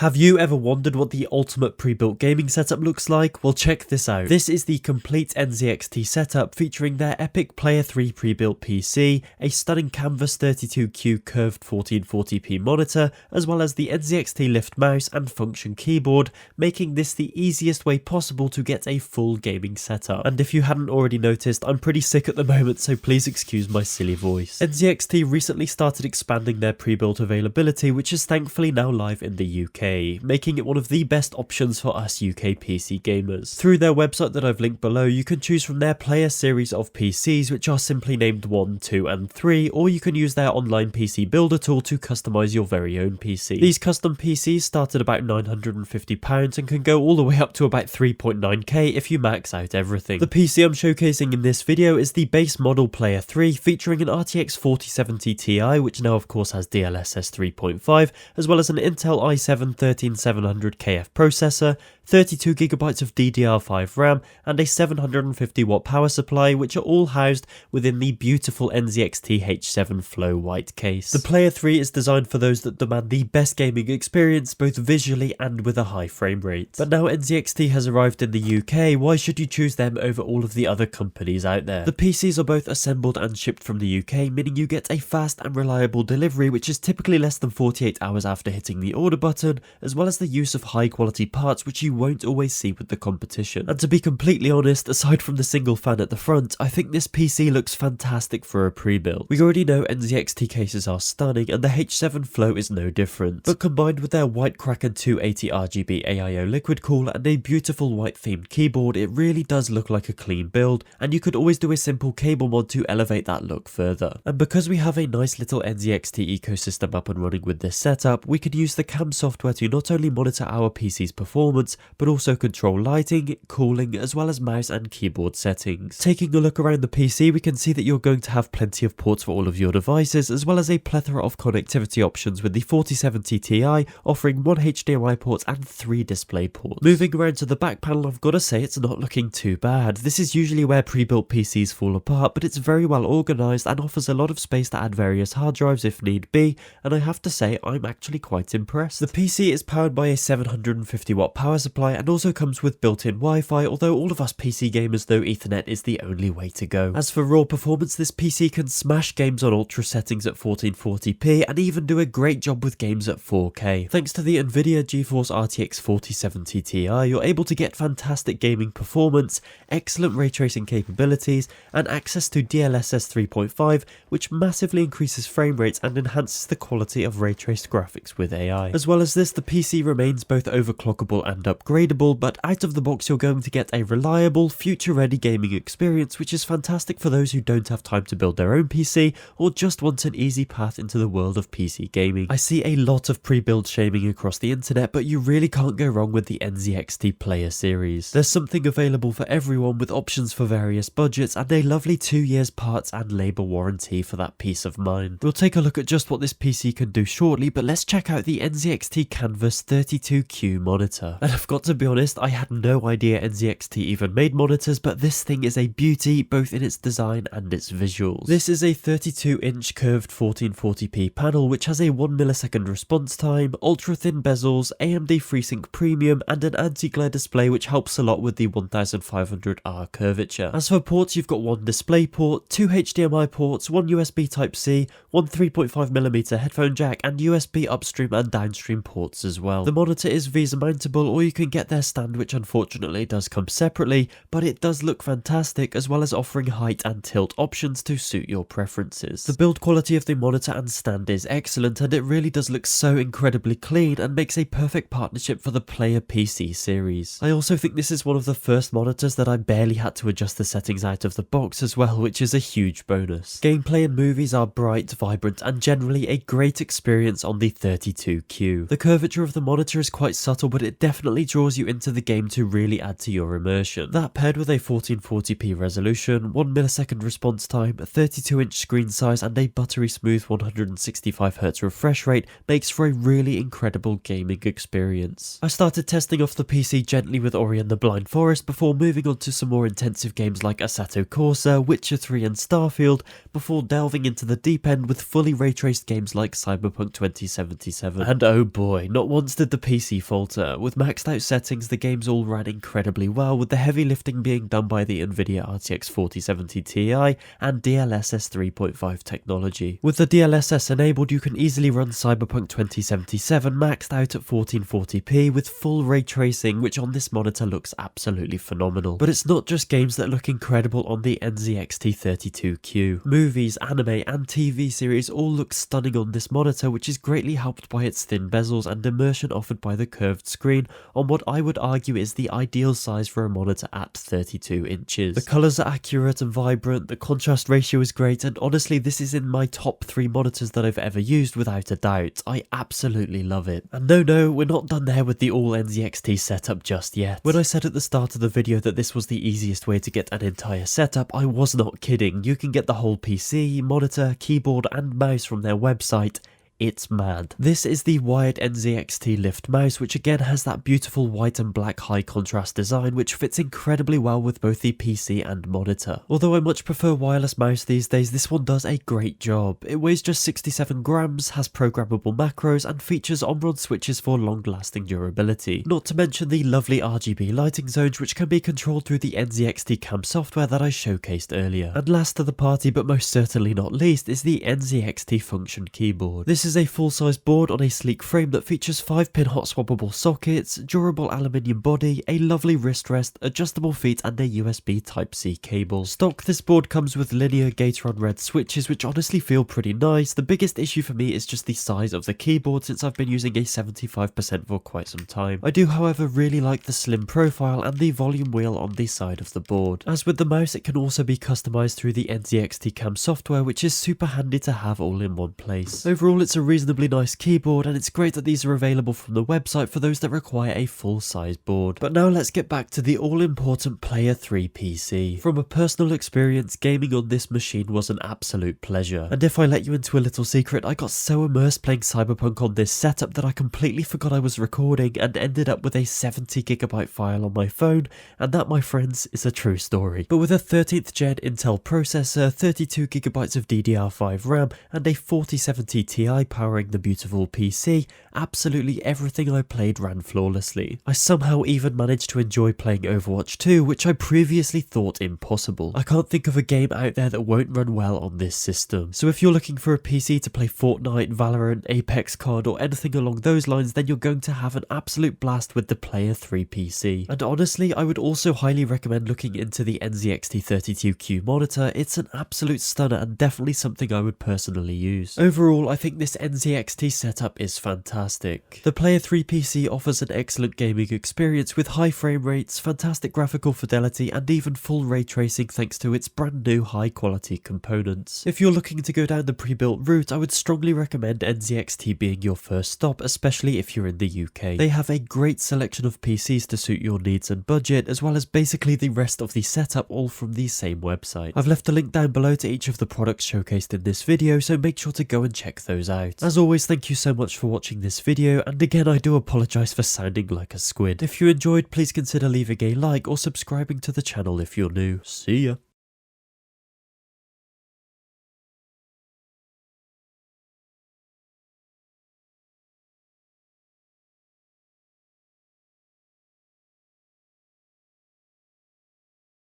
Have you ever wondered what the ultimate pre-built gaming setup looks like? Well, check this out. This is the complete NZXT setup featuring their epic Player 3 pre-built PC, a stunning Canvas 32Q curved 1440p monitor, as well as the NZXT lift mouse and function keyboard, making this the easiest way possible to get a full gaming setup. And if you hadn't already noticed, I'm pretty sick at the moment, so please excuse my silly voice. NZXT recently started expanding their pre-built availability, which is thankfully now live in the UK. Making it one of the best options for us UK PC gamers. Through their website that I've linked below, you can choose from their player series of PCs, which are simply named 1, 2 and 3, or you can use their online PC builder tool to customise your very own PC. These custom PCs start at about £950 and can go all the way up to about 3.9k if you max out everything. The PC I'm showcasing in this video is the base model Player 3, featuring an RTX 4070 Ti, which now of course has DLSS 3.5, as well as an Intel i7 13700KF processor, 32GB of DDR5 RAM, and a 750W power supply, which are all housed within the beautiful NZXT H7 Flow white case. The Player 3 is designed for those that demand the best gaming experience both visually and with a high frame rate. But now NZXT has arrived in the UK, why should you choose them over all of the other companies out there? The PCs are both assembled and shipped from the UK, meaning you get a fast and reliable delivery, which is typically less than 48 hours after hitting the order button, as well as the use of high quality parts which you won't always see with the competition. And to be completely honest, aside from the single fan at the front, I think this PC looks fantastic for a pre-built. We already know NZXT cases are stunning and the H7 Flow is no different, but combined with their white Kraken 280 RGB AIO liquid cooler and a beautiful white themed keyboard, it really does look like a clean build, and you could always do a simple cable mod to elevate that look further. And because we have a nice little NZXT ecosystem up and running with this setup, we could use the CAM software to not only monitor our PC's performance, but also control lighting, cooling, as well as mouse and keyboard settings. Taking a look around the PC, we can see that you're going to have plenty of ports for all of your devices, as well as a plethora of connectivity options, with the 4070 Ti offering 1 HDMI port and 3 display ports. Moving around to the back panel, I've got to say it's not looking too bad. This is usually where pre-built PCs fall apart, but it's very well organised and offers a lot of space to add various hard drives if need be, and I have to say I'm actually quite impressed. The PC is powered by a 750W power supply and also comes with built-in Wi-Fi, although all of us PC gamers know Ethernet is the only way to go. As for raw performance, this PC can smash games on ultra settings at 1440p and even do a great job with games at 4K. Thanks to the Nvidia GeForce RTX 4070 Ti, you're able to get fantastic gaming performance, excellent ray tracing capabilities, and access to DLSS 3.5, which massively increases frame rates and enhances the quality of ray traced graphics with AI. As well as this, the PC remains both overclockable and upgradable, but out of the box you're going to get a reliable, future-ready gaming experience, which is fantastic for those who don't have time to build their own PC or just want an easy path into the world of PC gaming. I see a lot of pre-build shaming across the internet, but you really can't go wrong with the NZXT Player series. There's something available for everyone with options for various budgets and a lovely 2 years parts and labour warranty for that peace of mind. We'll take a look at just what this PC can do shortly, but let's check out the NZXT Canvas 32Q monitor. And I've got to be honest, I had no idea NZXT even made monitors, but this thing is a beauty both in its design and its visuals. This is a 32-inch curved 1440p panel which has a 1ms response time, ultra thin bezels, AMD FreeSync Premium, and an anti-glare display which helps a lot with the 1500R curvature. As for ports, you've got 1 display port, 2 HDMI ports, 1 USB Type-C, 1 3.5mm headphone jack, and USB upstream and downstream ports as well. The monitor is VESA mountable, or you can get their stand, which unfortunately does come separately, but it does look fantastic, as well as offering height and tilt options to suit your preferences. The build quality of the monitor and stand is excellent, and it really does look so incredibly clean and makes a perfect partnership for the Player PC series. I also think this is one of the first monitors that I barely had to adjust the settings out of the box as well, which is a huge bonus. Gameplay and movies are bright, vibrant, and generally a great experience on the 32Q. The curvature of the monitor is quite subtle, but it definitely draws you into the game to really add to your immersion. That paired with a 1440p resolution, 1ms response time, a 32-inch screen size, and a buttery smooth 165Hz refresh rate makes for a really incredible gaming experience. I started testing off the PC gently with Ori and the Blind Forest before moving on to some more intensive games like Assetto Corsa, Witcher 3 and Starfield, before delving into the deep end with fully ray-traced games like Cyberpunk 2077. And oh boy, say, not once did the PC falter. With maxed out settings, the games all ran incredibly well, with the heavy lifting being done by the Nvidia RTX 4070 Ti and DLSS 3.5 technology. With the DLSS enabled, you can easily run Cyberpunk 2077 maxed out at 1440p with full ray tracing, which on this monitor looks absolutely phenomenal. But it's not just games that look incredible on the NZXT 32Q. Movies, anime and TV series all look stunning on this monitor, which is greatly helped by its thin bezels and immersion offered by the curved screen on what I would argue is the ideal size for a monitor at 32 inches. The colours are accurate and vibrant, the contrast ratio is great, and honestly this is in my top 3 monitors that I've ever used without a doubt. I absolutely love it. And no, we're not done there with the all NZXT setup just yet. When I said at the start of the video that this was the easiest way to get an entire setup, I was not kidding. You can get the whole PC, monitor, keyboard and mouse from their website. It's mad. This is the wired NZXT Lift mouse, which again has that beautiful white and black high contrast design which fits incredibly well with both the PC and monitor. Although I much prefer wireless mouse these days, this one does a great job. It weighs just 67 grams, has programmable macros and features on-rod switches for long-lasting durability. Not to mention the lovely RGB lighting zones which can be controlled through the NZXT Cam software that I showcased earlier. And last to the party, but most certainly not least, is the NZXT Function keyboard. This is a full-size board on a sleek frame that features 5-pin hot swappable sockets, durable aluminium body, a lovely wrist rest, adjustable feet and a USB Type-C cable. Stock, this board comes with linear Gateron red switches which honestly feel pretty nice. The biggest issue for me is just the size of the keyboard since I've been using a 75% for quite some time. I do however really like the slim profile and the volume wheel on the side of the board. As with the mouse, it can also be customized through the NZXT Cam software, which is super handy to have all in one place. Overall, it's a reasonably nice keyboard and it's great that these are available from the website for those that require a full-size board. But now let's get back to the all-important Player 3 PC. From a personal experience, gaming on this machine was an absolute pleasure. And if I let you into a little secret, I got so immersed playing Cyberpunk on this setup that I completely forgot I was recording and ended up with a 70GB file on my phone, and that, my friends, is a true story. But with a 13th gen Intel processor, 32GB of DDR5 RAM and a 4070 Ti powering the beautiful PC, absolutely everything I played ran flawlessly. I somehow even managed to enjoy playing Overwatch 2, which I previously thought impossible. I can't think of a game out there that won't run well on this system. So if you're looking for a PC to play Fortnite, Valorant, Apex COD or anything along those lines, then you're going to have an absolute blast with the Player 3 PC. And honestly, I would also highly recommend looking into the NZXT 32Q monitor. It's an absolute stunner and definitely something I would personally use. Overall, I think this NZXT setup is fantastic. The Player 3 PC offers an excellent gaming experience with high frame rates, fantastic graphical fidelity and even full ray tracing thanks to its brand new high quality components. If you're looking to go down the pre-built route, I would strongly recommend NZXT being your first stop, especially if you're in the UK. They have a great selection of PCs to suit your needs and budget, as well as basically the rest of the setup all from the same website. I've left a link down below to each of the products showcased in this video, so make sure to go and check those out. As always, thank you so much for watching this video, and again I do apologise for sounding like a squid. If you enjoyed, please consider leaving a like or subscribing to the channel if you're new. See ya!